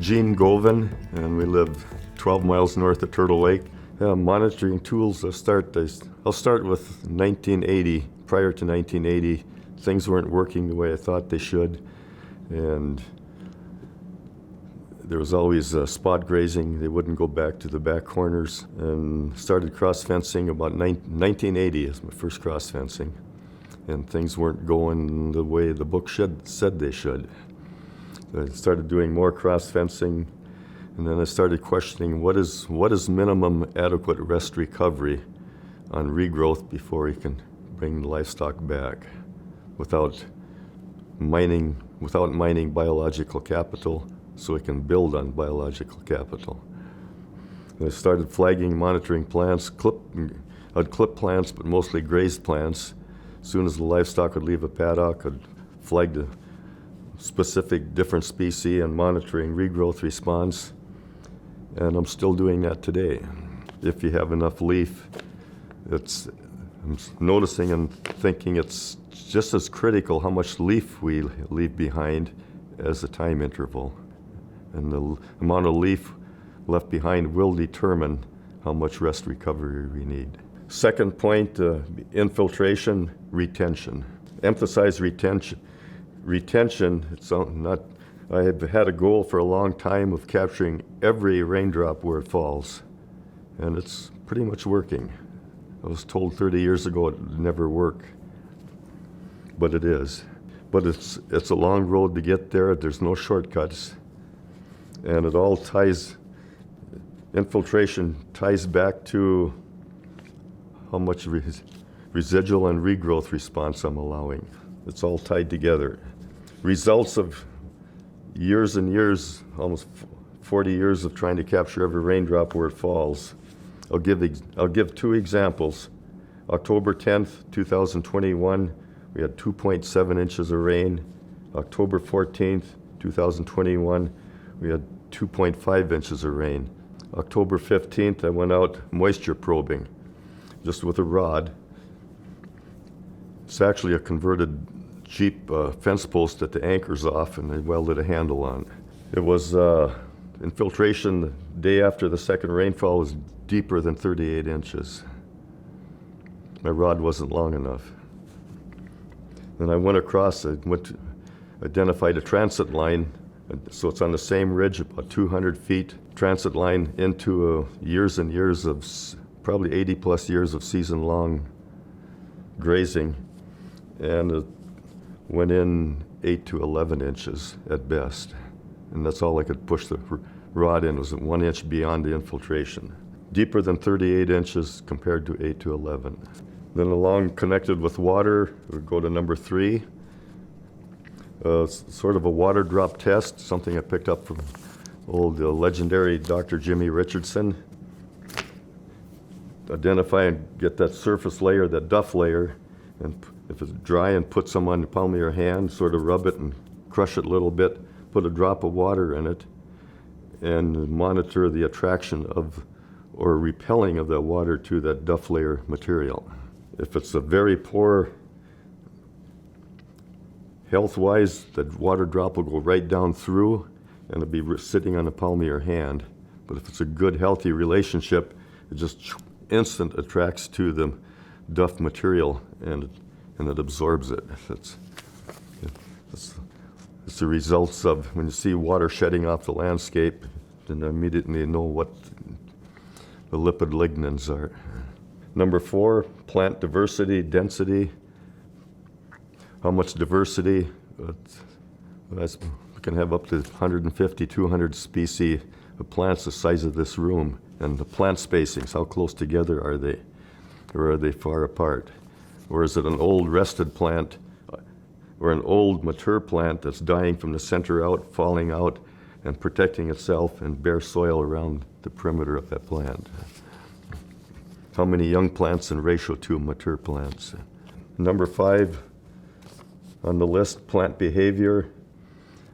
Goven, and we live 12 miles north of Turtle Lake. Monitoring tools, I'll start with 1980. Prior to 1980, things weren't working the way I thought they should, and there was always spot grazing. They wouldn't go back to the back corners, and started cross fencing about 1980 as my first cross fencing, and things weren't going the way the book said they should. I started doing more cross fencing, and then I started questioning what is minimum adequate rest recovery on regrowth before you can bring the livestock back without mining biological capital, so we can build on biological capital. And I started flagging, monitoring plants. I'd clip plants, but mostly grazed plants. As soon as the livestock would leave a paddock, I'd flag the specific different species and monitoring regrowth response. And I'm still doing that today. If you have enough leaf, I'm noticing and thinking it's just as critical how much leaf we leave behind as the time interval. And the amount of leaf left behind will determine how much rest recovery we need. Second point, infiltration, retention. Emphasize retention. I have had a goal for a long time of capturing every raindrop where it falls, and it's pretty much working. I was told 30 years ago it would never work, but it is. But it's a long road to get there. There's no shortcuts, and it all infiltration ties back to how much residual and regrowth response I'm allowing. It's all tied together. Results of years and years, almost 40 years of trying to capture every raindrop where it falls. I'll give two examples. October 10th, 2021, we had 2.7 inches of rain. October 14th, 2021, we had 2.5 inches of rain. October 15th, I went out moisture probing, just with a rod. It's actually a converted cheap fence post that the anchor's off, and they welded a handle on. It was infiltration the day after the second rainfall was deeper than 38 inches. My rod wasn't long enough. Then I went across, identified a transit line, so it's on the same ridge, about 200 feet, transit line into years and years of, probably 80 plus years of season-long grazing, and it went in 8 to 11 inches at best, and that's all I could push the rod in, was 1 inch beyond the infiltration. Deeper than 38 inches compared to 8 to 11. Then along connected with water, we go to number 3. Sort of a water drop test, something I picked up from old legendary Dr. Jimmy Richardson. Identify and get that surface layer, that duff layer, and if it's dry, and put some on the palm of your hand, sort of rub it and crush it a little bit, put a drop of water in it, and monitor the attraction of or repelling of that water to that duff layer material. If it's a very poor health-wise, that water drop will go right down through and it'll be sitting on the palm of your hand. But if it's a good, healthy relationship, it just instant attracts to the duff material and it absorbs it. It's the results of when you see water shedding off the landscape, then immediately know what the lipid lignins are. Number 4, plant diversity, density. How much diversity? We can have up to 150, 200 species of plants the size of this room. And the plant spacings, how close together are they? Or are they far apart? Or is it an old rested plant or an old mature plant that's dying from the center out, falling out, and protecting itself in bare soil around the perimeter of that plant? How many young plants in ratio to mature plants? Number 5 on the list, plant behavior.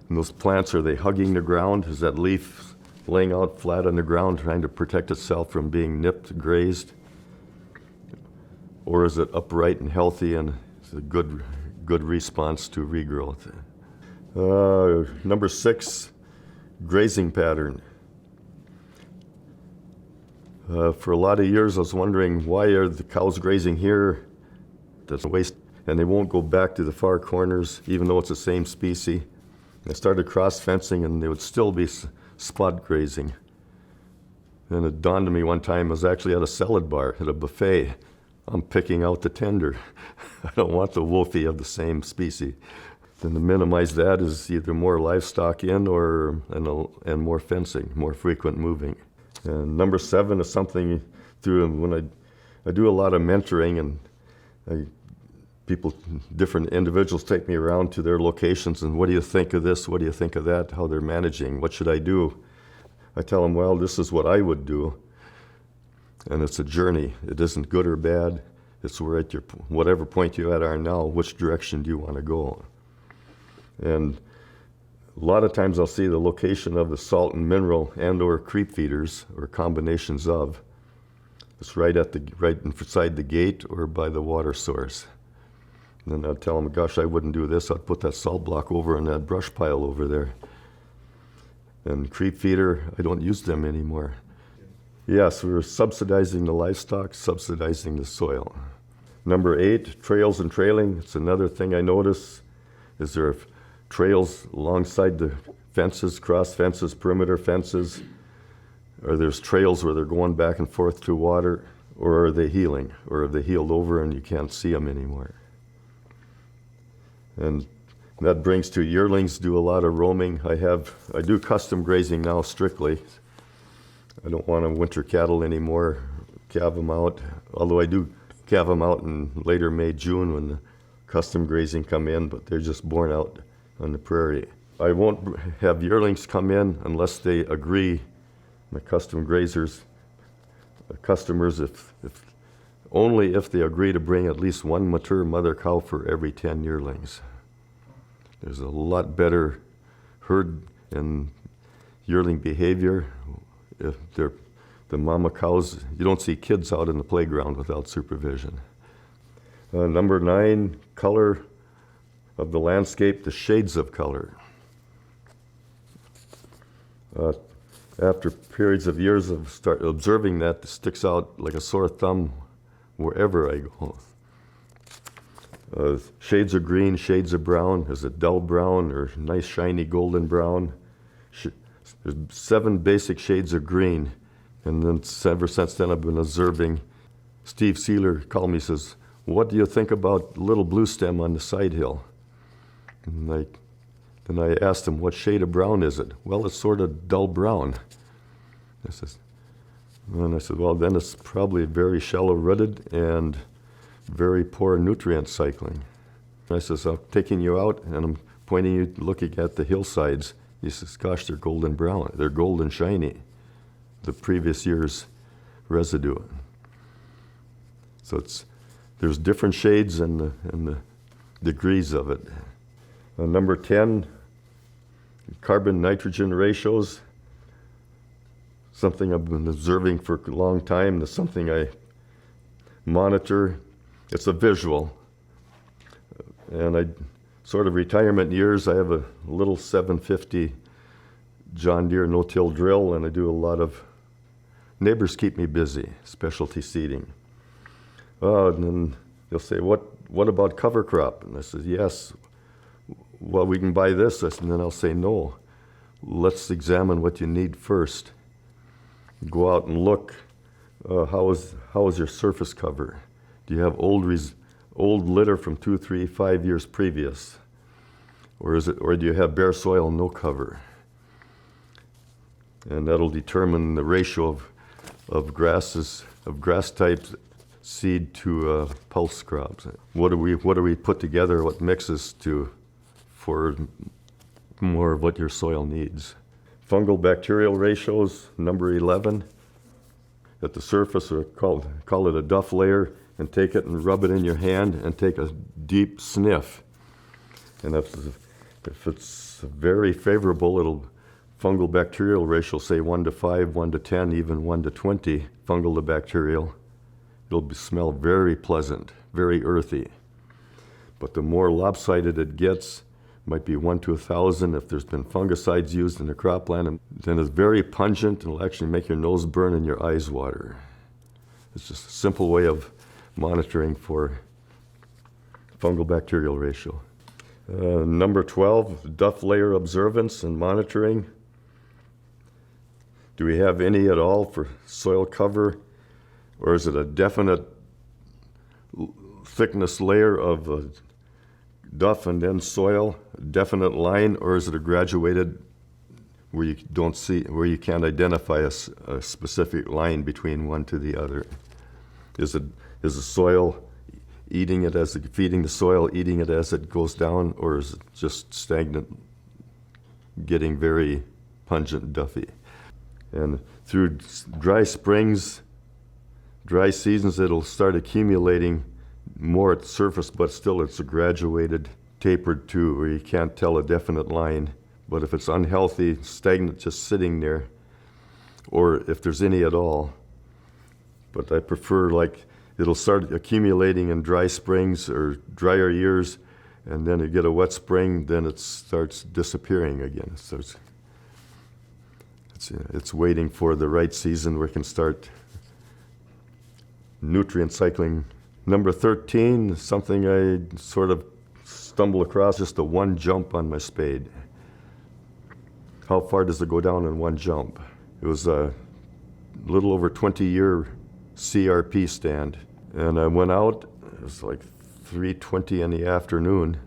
And those plants, are they hugging the ground? Is that leaf laying out flat on the ground trying to protect itself from being nipped, grazed? Or is it upright and healthy and it's a good response to regrowth? Number 6, Grazing pattern. For a lot of years I was wondering, why are the cows grazing here? That's a waste, and they won't go back to the far corners even though it's the same species. I started cross fencing and they would still be spot grazing. And it dawned on me one time, I was actually at a salad bar at a buffet. I'm picking out the tender. I don't want the wolfie of the same species. And to minimize that is either more livestock in and more fencing, more frequent moving. And number 7 is something when I do a lot of mentoring, and different individuals take me around to their locations and, what do you think of this? What do you think of that? How they're managing? What should I do? I tell them, well, this is what I would do. And it's a journey. It isn't good or bad. It's where at whatever point you are now, which direction do you want to go? And a lot of times I'll see the location of the salt and mineral and or creep feeders or combinations of. It's right inside the gate or by the water source. And then I'd tell them, gosh, I wouldn't do this. I'd put that salt block over in that brush pile over there. And creep feeder, I don't use them anymore. Yes, we're subsidizing the livestock, subsidizing the soil. Number 8, trails and trailing. It's another thing I notice. Is there trails alongside the fences, cross fences, perimeter fences? Or there's trails where they're going back and forth to water? Or are they healing? Or have they healed over and you can't see them anymore? And that brings to yearlings do a lot of roaming. I do custom grazing now strictly. I don't want to winter cattle anymore, calve them out. Although I do calve them out in later May, June when the custom grazing come in, but they're just born out on the prairie. I won't have yearlings come in unless they agree, my custom grazers, customers, only if they agree to bring at least one mature mother cow for every 10 yearlings. There's a lot better herd and yearling behavior. If they're the mama cows, you don't see kids out in the playground without supervision. Number 9, color of the landscape, the shades of color. After periods of years of observing that, it sticks out like a sore thumb wherever I go. Shades of green, shades of brown. Is it dull brown or nice shiny golden brown? There's 7 basic shades of green. And then ever since then I've been observing. Steve Sealer called me, says, what do you think about little blue stem on the side hill? And then I asked him, what shade of brown is it? Well, it's sort of dull brown. I said, well, then it's probably very shallow rooted and very poor nutrient cycling. I says, I'm taking you out and I'm pointing you, looking at the hillsides. He says, gosh, they're golden brown. They're golden shiny. The previous year's residue. So there's different shades and the degrees of it. Number 10, carbon-nitrogen ratios. Something I've been observing for a long time. That's something I monitor. It's a visual. And sort of retirement years, I have a little 750 John Deere no-till drill, and I do a lot of, neighbors keep me busy, specialty seeding. And then they'll say, what about cover crop? And I said, yes. Well, we can buy this. And then I'll say, no. Let's examine what you need first. Go out and look. How is your surface cover? Do you have old litter from 2, 3, 5 years previous? Or do you have bare soil, no cover? And that'll determine the ratio of grass types, seed to pulse crops. What do we put together? What mixes for more of what your soil needs? Fungal bacterial ratios, number 11. At the surface, or call it a duff layer, and take it and rub it in your hand and take a deep sniff. And if it's very favorable, fungal bacterial ratio, say 1 to 5, 1 to 10, even 1 to 20, fungal to bacterial. It'll smell very pleasant, very earthy. But the more lopsided it gets, Might be 1 to 1,000 if there's been fungicides used in the cropland. And then it's very pungent and will actually make your nose burn and your eyes water. It's just a simple way of monitoring for fungal bacterial ratio. Number 12, duff layer observance and monitoring. Do we have any at all for soil cover, or is it a definite thickness layer of duff and then soil, a definite line, or is it a graduated where you don't see, where you can't identify a specific line between one to the other? Is the soil eating it as it, feeding the soil, eating it as it goes down, or is it just stagnant, getting very pungent, duffy? And through dry springs, dry seasons, it'll start accumulating more at the surface, but still it's a graduated, tapered to where you can't tell a definite line. But if it's unhealthy, stagnant, just sitting there, or if there's any at all. But I prefer, like, it'll start accumulating in dry springs or drier years, and then you get a wet spring, then it starts disappearing again. It's waiting for the right season where it can start nutrient cycling. Number 13, something I sort of stumbled across, just a one jump on my spade. How far does it go down in one jump? It was a little over 20-year CRP stand. And I went out, it was like 3:20 in the afternoon,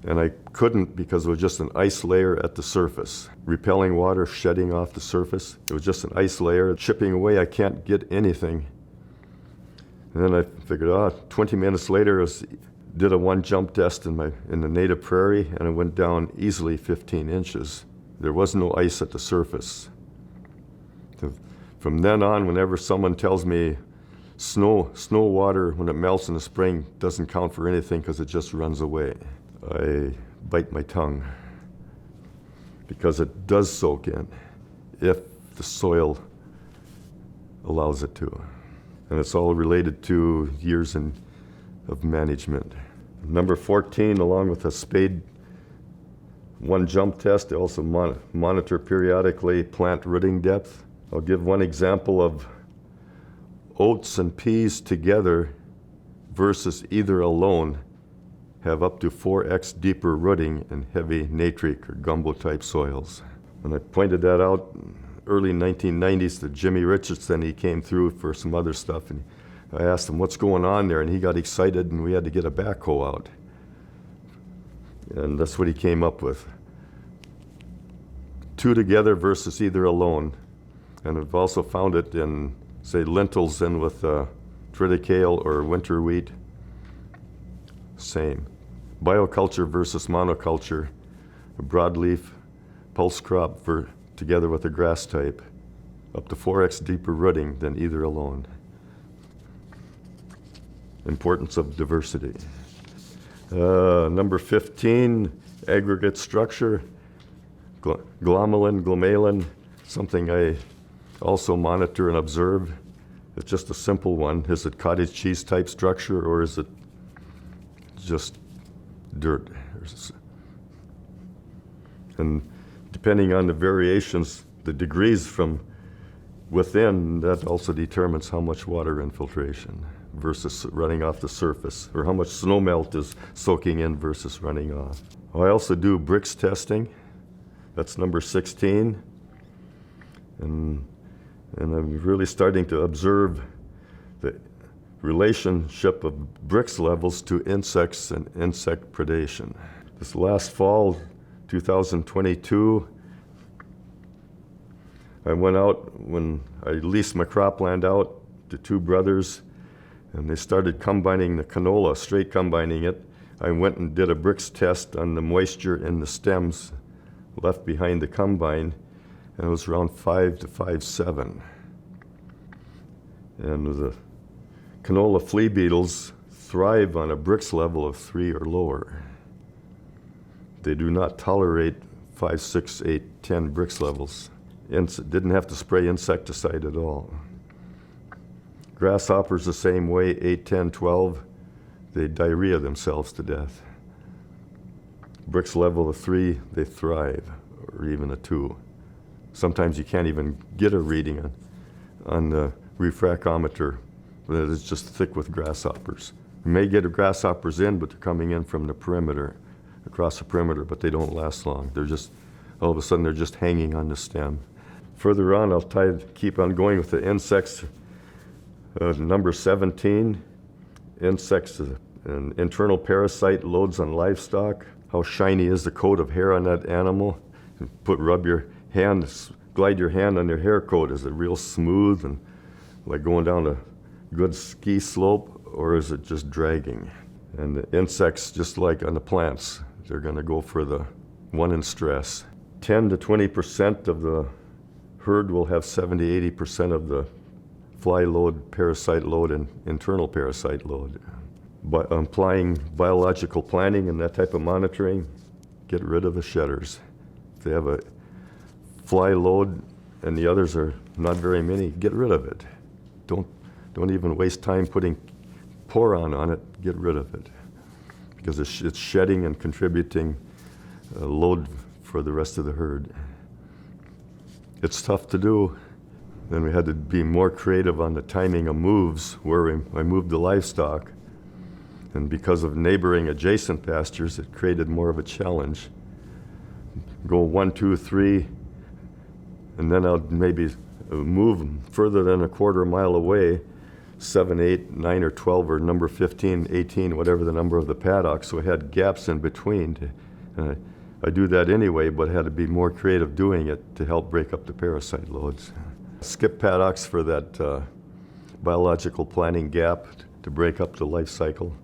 and I couldn't because it was just an ice layer at the surface. Repelling water, shedding off the surface. It was just an ice layer, chipping away, I can't get anything. And then I figured, 20 minutes later, did a one jump test in the native prairie, and it went down easily 15 inches. There was no ice at the surface. From then on, whenever someone tells me snow water, when it melts in the spring, doesn't count for anything because it just runs away, I bite my tongue, because it does soak in if the soil allows it to. And it's all related to years of management. Number 14, along with a spade one jump test, they also monitor periodically plant rooting depth. I'll give one example of oats and peas together versus either alone have up to 4x deeper rooting in heavy natric or gumbo type soils. And I pointed that out early 1990s to Jimmy Richardson. He came through for some other stuff, and I asked him what's going on there, and he got excited, and we had to get a backhoe out. And that's what he came up with. 2 together versus either alone. And I've also found it in, say, lentils in with triticale or winter wheat. Same. Bioculture versus monoculture, a broadleaf pulse crop together with a grass type, up to 4x deeper rooting than either alone. Importance of diversity. Number 15, aggregate structure, glomalin, something I also monitor and observe. It's just a simple one. Is it cottage cheese type structure, or is it just dirt? And depending on the variations, the degrees from within, that also determines how much water infiltration versus running off the surface, or how much snow melt is soaking in versus running off. I also do bricks testing. That's number 16. And I'm really starting to observe the relationship of bricks levels to insects and insect predation. This last fall, 2022, I went out when I leased my cropland out to 2 brothers, and they started combining the canola, straight combining it. I went and did a bricks test on the moisture in the stems left behind the combine, and it was around 5 to 5.7. And the canola flea beetles thrive on a bricks level of 3 or lower. They do not tolerate 5, 6, 8, 10 bricks levels. Didn't have to spray insecticide at all. Grasshoppers the same way, 8, 10, 12. They diarrhea themselves to death. Brix level of 3, they thrive, or even a 2. Sometimes you can't even get a reading on the refractometer. It's just thick with grasshoppers. You may get grasshoppers in, but they're coming in from the perimeter, across the perimeter, but they don't last long. They're just, all of a sudden, they're just hanging on the stem. Further on, I'll keep on going with the insects. Number 17, insects, an internal parasite loads on livestock. How shiny is the coat of hair on that animal? Glide your hand on their hair coat. Is it real smooth and like going down a good ski slope, or is it just dragging? And the insects, just like on the plants, they're going to go for the one in stress. 10 to 20% of the herd will have 70-80% of the fly load, parasite load, and internal parasite load. By applying biological planning and that type of monitoring, get rid of the shedders. If they have a fly load and the others are not very many, get rid of it. Don't even waste time putting poron on it, get rid of it. Because it's shedding and contributing load for the rest of the herd. It's tough to do. Then we had to be more creative on the timing of moves, where I moved the livestock. And because of neighboring adjacent pastures, it created more of a challenge. Go 1, 2, 3, and then I'll maybe move further than a quarter mile away, 7, 8, 9, or 12, or number 15, 18, whatever the number of the paddock. So I had gaps in between. I do that anyway, but I had to be more creative doing it to help break up the parasite loads. Skip paddocks for that biological planning gap to break up the life cycle.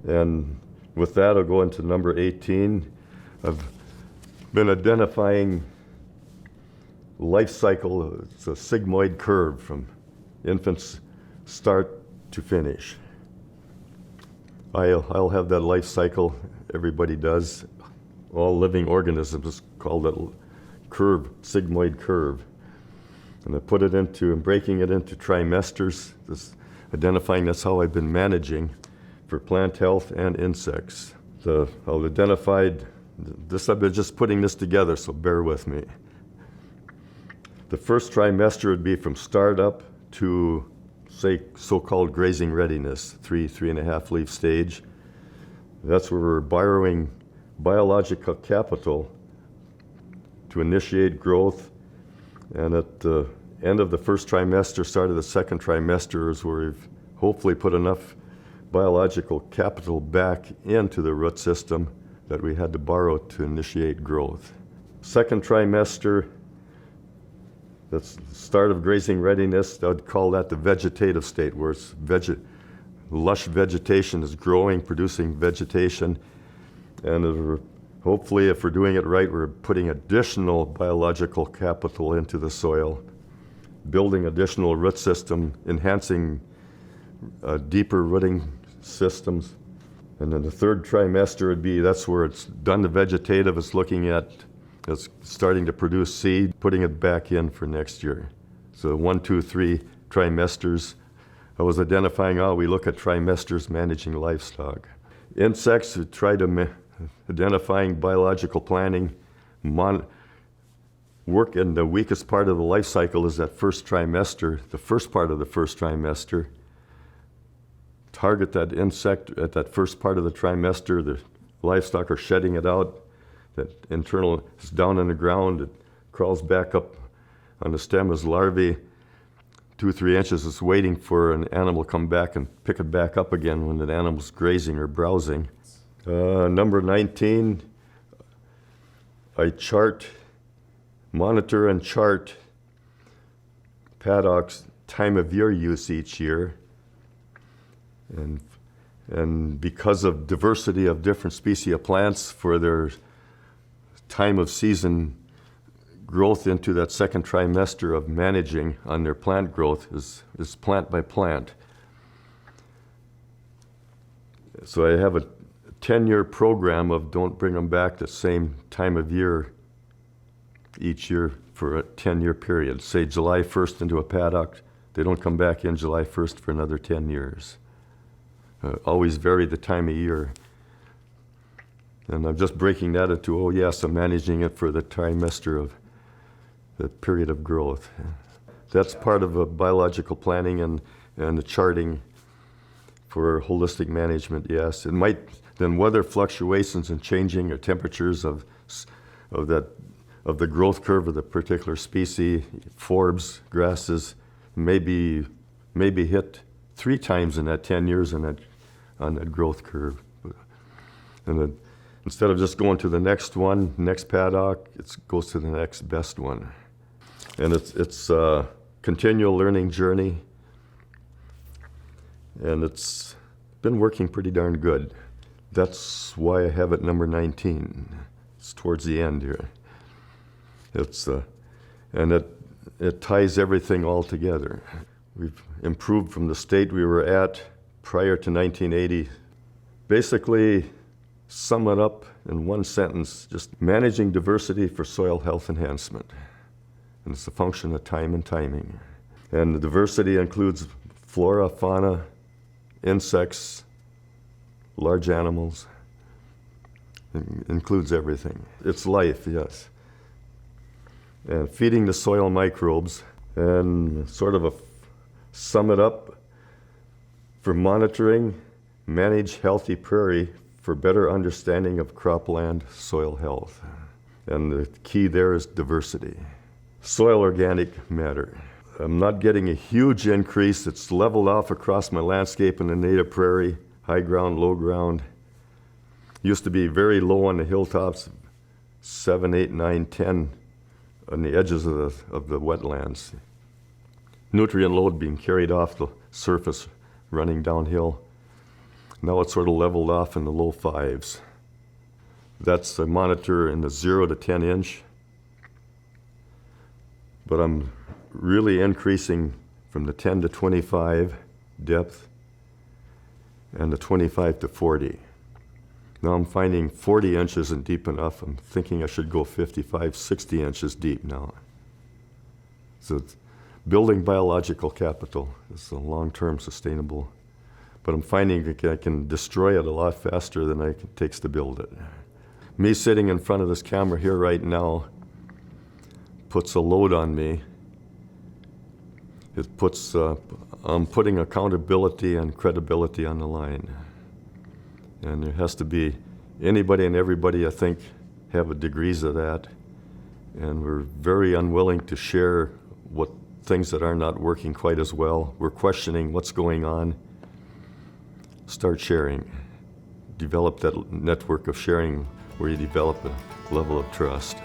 And with that, I'll go into number 18. I've been identifying life cycle. It's a sigmoid curve from infant's start to finish. I'll have that life cycle. Everybody does. All living organisms call that curve, sigmoid curve. And I put it into, and breaking it into trimesters, identifying that's how I've been managing for plant health and insects. I'll identified this, I've been just putting this together, so bear with me. The first trimester would be from startup to, say, so-called grazing readiness, 3.5 leaf stage. That's where we're borrowing biological capital to initiate growth. And at the end of the first trimester, start of the second trimester is where we've hopefully put enough biological capital back into the root system that we had to borrow to initiate growth. Second trimester, that's the start of grazing readiness. I would call that the vegetative state, where it's lush vegetation is growing, producing vegetation. And hopefully, if we're doing it right, we're putting additional biological capital into the soil, building additional root system, enhancing deeper rooting systems. And then the third trimester would be, that's where it's done the vegetative, it's looking at, it's starting to produce seed, putting it back in for next year. So 1, 2, 3 trimesters. I was identifying, we look at trimesters managing livestock. Insects, we try to identifying biological planning, work in the weakest part of the life cycle is that first trimester, the first part of the first trimester. Target that insect at that first part of the trimester. The livestock are shedding it out. That internal is down in the ground. It crawls back up on the stem as larvae. 2 or 3 inches. It's waiting for an animal to come back and pick it back up again when an animal's grazing or browsing. Number 19, I monitor and chart paddocks' time of year use each year. And because of diversity of different species of plants for their time of season growth into that second trimester of managing on their plant growth is plant by plant. So I have a 10-year program of don't bring them back the same time of year each year for a 10-year period. Say July 1st into a paddock, they don't come back in July 1st for another 10 years. Always vary the time of year. And I'm just breaking that into, oh yes, I'm managing it for the trimester of the period of growth. That's part of a biological planning and the charting for holistic management, yes. It might, then weather fluctuations and changing or temperatures of the growth curve of the particular species, forbs, grasses, maybe hit 3 times in that 10 years on that growth curve. And instead of just going to the next one, next paddock, it goes to the next best one. And it's a continual learning journey, and it's been working pretty darn good. That's why I have it number 19. It's towards the end here. And it ties everything all together. We've improved from the state we were at prior to 1980. Basically, sum it up in one sentence, just managing diversity for soil health enhancement. And it's a function of time and timing. And the diversity includes flora, fauna, insects, large animals. It includes everything. It's life, yes. And feeding the soil microbes, and sort of sum it up, for monitoring, manage healthy prairie for better understanding of cropland soil health. And the key there is diversity. Soil organic matter. I'm not getting a huge increase. It's leveled off across my landscape in the native prairie, high ground, low ground. Used to be very low on the hilltops, 7, 8, 9, 10 on the edges of the wetlands. Nutrient load being carried off the surface, running downhill. Now it's sort of leveled off in the low 5s. That's a monitor in the 0 to 10 inch. But I'm really increasing from the 10 to 25 depth and the 25 to 40. Now I'm finding 40 inches isn't deep enough. I'm thinking I should go 55, 60 inches deep now. So it's building biological capital is a long-term sustainable, but I'm finding I can destroy it a lot faster than it takes to build it. Me sitting in front of this camera here right now puts a load on me. It puts, I'm putting accountability and credibility on the line. And there has to be anybody and everybody, I think, have degrees of that. And we're very unwilling to share what things that are not working quite as well. We're questioning what's going on. Start sharing. Develop that network of sharing where you develop a level of trust.